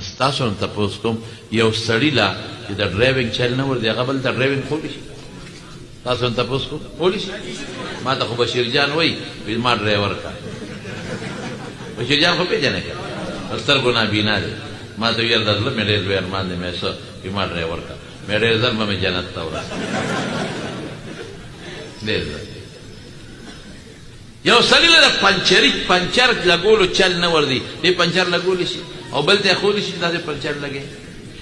ستاسو نه تپوس کوم یو سړي لا چې د ډرایوینګ چل نه ورځي هغه بل ته ډرایوینګ کولی شي؟ تاسو نه تپوس کوم کولی شي؟ ما ته خو بشیر جان وایي ما ډرایور کا بشیر جان خو پېژنې که سترګو نابینا دی ما ته ویل درله مې ډېر لوی ارمان دی مې څه ما ډرایور کا مې ډېر زر به مې جنت ته ورسوي ډېر زر یو سړي له د پنچر لګولو چل نه ورځي دې پنچر لګولی شي او بل ته خولی شي چې داسې پنچر لګوي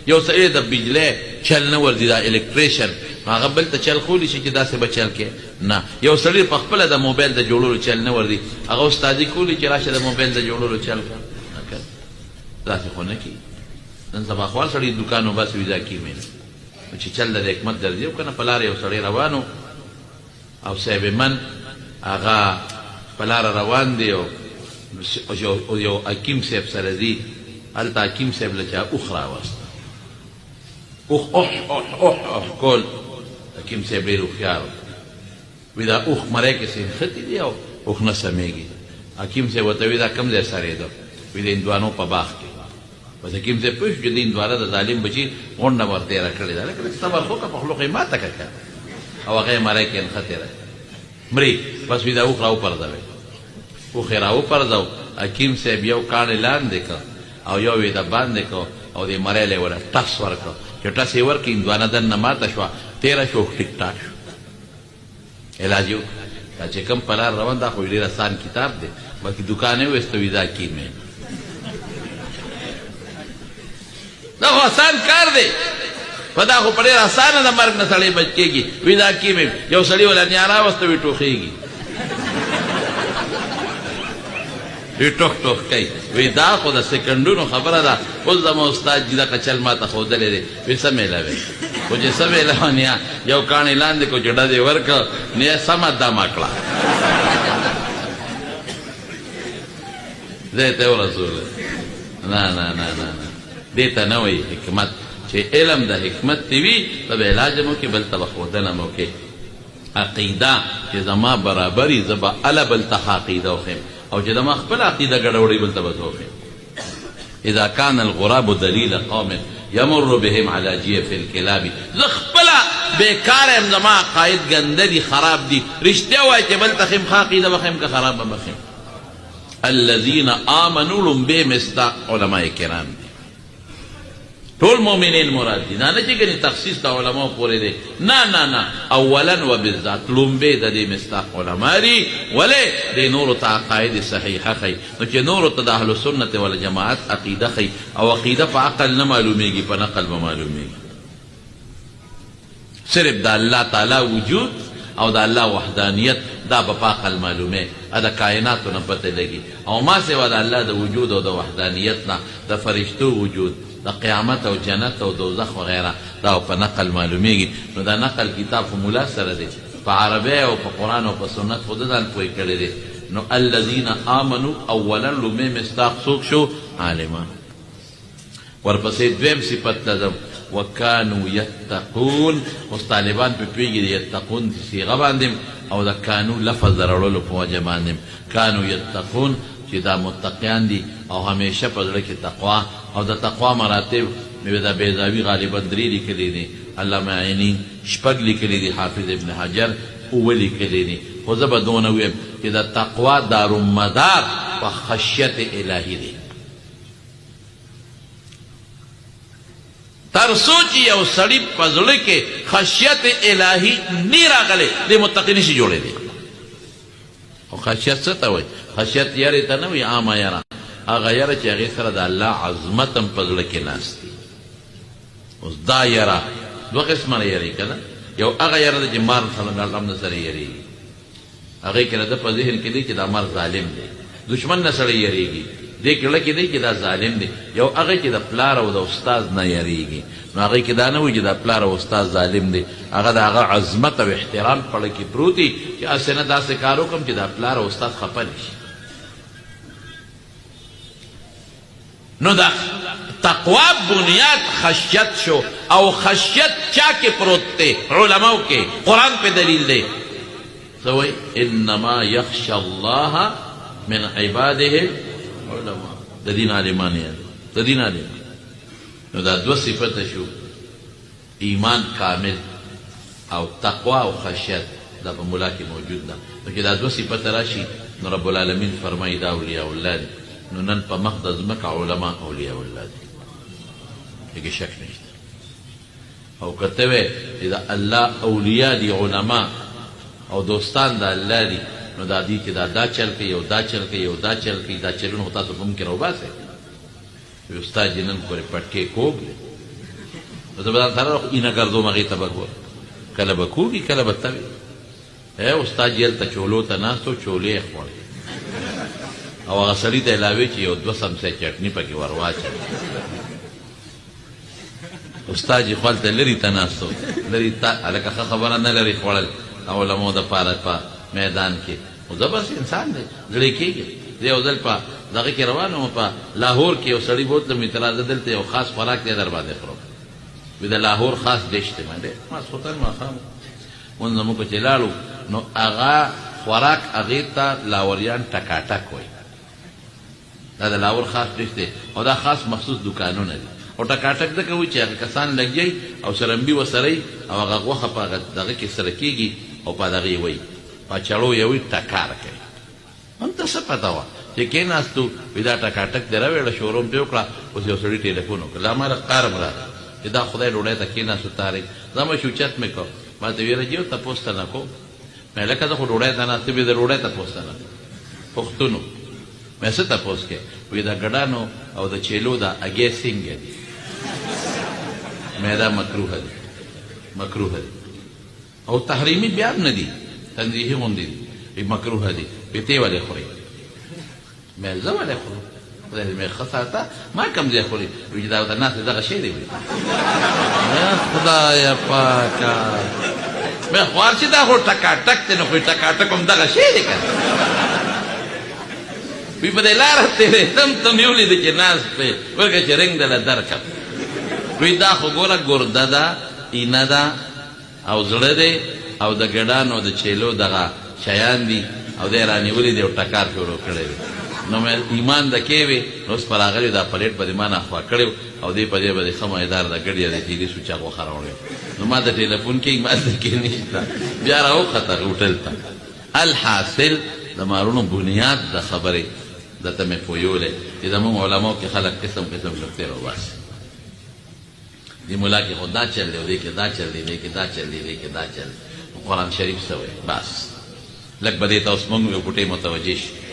یو سړي د بجلی چل نه ورځي دا الکتریشن هغه بل ته چل خولی شي چې داسې به چل کې نه یو سړي په خپله د موبایل د جوړولو چل نه ورځي هغه استادي کولی چې راشه د موبایل د جوړولو چل کړه داسې خو نه کېږي نن سبا خوال سړي دوکان وباسي وي دا کېمې چې چل د حکمت درځي او که نه په لاره یو سړی روان او صاحب من هغه په لاره روان دی او یو حکیم صاحب سره ځي هلته حکیم صاحب له چا اوښ راوسته اوښ اوښ کول حکیم صاحب ډېر هوښیار وي دا اوښ مری کسې نښتي دي او اوښ نه سمیږي حکیم صاحب ورته وي دا کوم ځای سرېده وي د هندوانو په باغ کې بس حکیم صاحب پوه شو چې د هندوانه د ظالم بچي غونډه ورتېره کړې ده لکه صبر خو که په خلوق یې ماته که او هغه یې مری کې نښتې ده مري بس وي دا اوښ راوپرځوئ اوښ یې راوپرځو حکیم صاحب یو کاڼی لاندې کړ او یو یې د باندې کړ او دې مری له یې ورته ټس ورکړ چې ټس یې ورکړي هندوانه دننه ماته شوه تېره شو اوښ ټیک ټاک شو علاج یې وکړ دا چې کوم په لار روان دا خو ډېر اسان کتاب دی بلکې دوکان یې ویسته وي دا کیمې دا خو اسان کار دی په دا خو په ډېر اسانه د مرګ نه سړی بچ کېږي وي دا کیمې یو سړي وله نیا راوسته وي ټوخېږي وی ټوک ټوک کوي وی دا خو د سکنډونو خبره ده اوس زما استاد جي دغه چل ما ته ښودلی دی وی څه میله وی خو چې څه میله وه نیا یو کاڼی لاندې کړو چې ډز یې ورکړه نیا سمه دمه کړه ځای ته ورسوله نه نه نه نه نه دې ته نه وایي حکمت چې علم د حکمت دې وي ته به علاج هم وکړې بل ته به ښودنه هم وکړې عقیده چې زما برابري زه به اله بل ته عقیده وښیم او چې زما خپل عقیده ګډوډوي بل ته به وښیم اذا كان الغراب دلیل قوم یمر بهم على جیف الکلاب زه خپله بېکاره یم زما عقاید ګنده دي خراب دي رښتیا وایي چې بل ته ښیم ښه عقیده به ښیم که خراب به بښیم الذین آمنوا لومبې مصداق علما کرام دي ټول مؤمنین مراد دي دا نه چې ګنې تخصیص د علماو پورې دی نه نه نه اولا و بالذات لومبې د دې مصداق علما دي ولې دې نورو ته عقاید صحیحه ښیي نو چې نورو ته د اهل سنت والجماعت عقیده ښیي او عقیده په عقل نه معلومیږي په نقل به معلومیږي صرف د الله تعالی وجود او د الله وحدانیت دا به په عقل معلومې د کائناتو نه پته لګي او ما سوا د الله د وجود او د وحدانیت نه د فرشتو وجود د قیامت او جنت او دوزخ وغیره دا په نقل معلومیږي نو دا نقل کتاب خو ملا سره دی په عربی او په قرآن او په سنت خو ددان پوی کړی دی نو الذین آمنو اولا لومې مصداق څوک شو عالمان ورپسې دویم صفت لازم وکانو یتقون اوس طالبان په پوهېږي د یتقون صیغه باندې او د کانو لفظ د راوړلو په وجه باندې کانو یتقون چې دا متقیان دي او همیشه په زړه کې تقوا او د تقوا مراتب مې د بیضاوي غالبا 3 لیکلي دي علامه عیني 6 لیکلي دي حافظ ابن حجر 7 لیکلي دي خو زه به دونه ویم چې د تقوا دارومدار په خشیت الهي دی تر څو چې یو سړي په زړه کې خشیت الهي نه راغلی د متقي نشي جوړېدی او خشیت څه ته وایي خشیت یارې ته نه وي عامه یاره هغه یاره چې هغې سره د الله عظمت هم په زړه کې ناست دي اوس دا یاره 2 قسمه یارې که نه یو هغه یاره ده چې مار هم نه سره یارېږي هغې کې نه ده په ذهن کې دی چې دا مار ظالم دی دشمن نه سړی یارېږي دې کې لکه دی چې دا ظالم دی یو هغه چې د پلار او د استاد نه یریږي نو هغې کې دا نه وي چې د پلار او استاد ظالم دی هغه د هغه عظمت او احترام په اړه کې پروت دی چې هسې نه داسې کار وکړم چې د پلار او استاد خفه نه شي نو دا تقوا بنیاد خشیت شو او خشیت چا کې پروت دی علماو کې قرآن پہ دلیل دی څه وایي انما یخشى الله من عباده علماء د دین عالمان یې د دین عالمان نو دا دو صفته شو، ایمان کامل او تقوا او خشیت، دا په مولا کې موجود ده. نو چې دا دو صفته راشي نو رب العالمین فرمایي دا اولیاء الله دي. نو نن په مخ د ځمکه علما اولیاء الله دي، هیڅ شک نشته. او کته وې دا الله اولیاء دي، علما او دوستان د الله دي، نو دا دي چې دا چل کوي او دا چل کوي او دا چل کوي، دا چلونه خو تاسو ممکن راوباسئ. وی استاد جی نن پورې پټکې کوږ دی، نو زه به ځان سره اینه ګرځوم، هغې ته به ګورم کله به کوږي کله به توي. استاد جی هلته چولو ته ناست و، چولې یې خوړې او هغه سړي ته علاوې چې یو 2 سمڅې چټني پکې ور واچوي. استاد جي خو هلته لرې ته ناست و، لرې هلکه ښه خبره نه لري خوړل علماو دپاره په میدان کې. خو زه بس انسان دی، زړی کېږي. زه یو ځل په دغه کې روان وم، په لاهور کې یو سړي بوتلم، وي ته راځه دلته یو خاص خوراک دی در باندې خورم. وي د لاهور خاص ډش دی باندې ماسخوتن ماښام مونځ زموږ چې لاړو نو هغه خوراک هغې ته لاهوریان ټکاټک وایي. دا د لاهور خاص ډش دی او دا خاص مخصوص دکانونه دي. او ټکاټک ځکه وایي چې هغه کسان لګیئ او سرمبي ورسره یي او هغه غوښه په هغه دغه کې سره کېږي او په دغه یې وایي په چړو یې وایي ټکار کوي. همته څه پته وه چې کېناستو، وایي دا ټکاټک دې راوړه، شوروم پې وکړه. اوس یو سړي ټېلیفون وکړ، لا ما قارم راغی چې دا خدای ډوډۍ ته کېناستو تارې زه مې شوچت مې کړ. ما ته ویره جي تپوس ته نه کوم، مې لکه زه خو ډوډۍ ته ناست وي، د ډوډۍ تپوس ته نه پښتونو مې څه تپوس کې. وایي دا ګډانو او د چیلو دا اګې څنګه دي؟ مې دا مکروه دي، مکروه دي او تحریمي بیا هم نه دي، تنزیهي غوندې دي. وایي مکروه دي. وایي ته یې ولې خورې؟ مې زه ولې خورم؟ خدای دې مې ښه ساته، ما کوم ځای خوري؟ وایي چې دا ورته ناست دی دغه شی دی. وایي خدایه پاکه مې خوار چې دا خو ټکاټک دی، نو خو ټکاټک هم دغه شی دی که نه. وایي په دې لاره تېرېدم ته مې ولیده چې ناست دی، ورکه چې رنګ دله درکړم. وایي دا خو ګوره ګرده ده، اینه ده او زړه دی او د ګډانو د چیلو دغه شیان دي او دی رانیولي دی او ټکار شروع کړی دی. نو مې ایمان د کې وې، نو اوس په راغلی دا پلیټ به دې ما نه خوا کړی او دی په دې به دې ښه مایدار د ګډې د تیلي سوچا غوښه راوړې. نو ما د ټلیفون کې ما د کې نشته، بیا راوخته هوټل ته. الحاصل د مارونو بنیاد د خبرې درته مې پویولی چې زموږ علماو کې خلک قسم قسم نکتې راوباسي. دی مولا کې خو دا چل دی، دی کې دا چل دی، دی کې دا چل دی، دی کې دا چل دی. قرآن شریف څه وایي؟ بس لږ به دې ته اوس موږ یو پوټۍ متوجه شي.